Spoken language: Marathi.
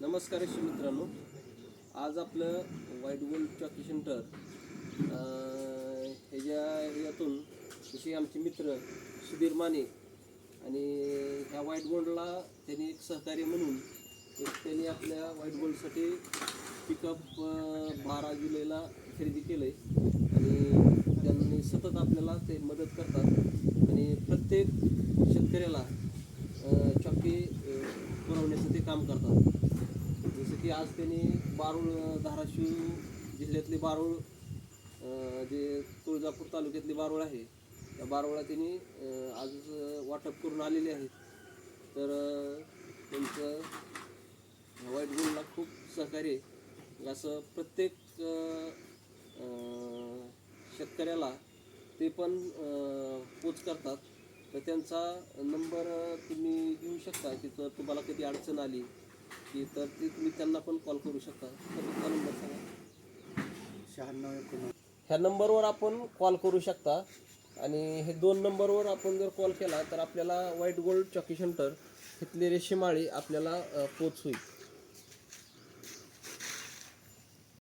नमस्कार मित्रांनो, आज आपलं व्हाईट गोल्ड चॉकी सेंटर ह्याच्यातून जसे आमचे मित्र सुधीर माने आणि ह्या व्हाईट गोल्डला त्यांनी एक सहकार्य म्हणून त्यांनी आपल्या व्हाईट गोल्डसाठी पिकअप 12 जुलैला खरेदी केलं आहे आणि त्यांनी सतत आपल्याला ते मदत करतात आणि प्रत्येक शेतकऱ्याला चॉकी पुरवण्याचं ते काम करतात. जसं की आज त्यांनी बारूळ, धाराशिव जिल्ह्यातले बारूळ जे तुळजापूर तालुक्यातली बारूळ आहे, त्या बारूळला त्यांनी आज वाटप करून आलेले आहेत. तर त्यांचं व्हाईट गोल्डला खूप सहकार्य असं प्रत्येक शेतकऱ्याला ते पण पोच करतात. तर त्यांचा नंबर तुम्ही घेऊ शकता की जर तुम्हाला कधी अडचण आली की तर ते तुम्ही त्यांना पण कॉल करू शकता. तर तुमचा नंबर सांगा. 96 ह्या नंबरवर आपण कॉल करू शकता आणि हे 2 नंबरवर आपण जर कॉल केला तर आपल्याला व्हाईट गोल्ड चॉकी सेंटर इथले रेशीमाळी आपल्याला पोच होईल.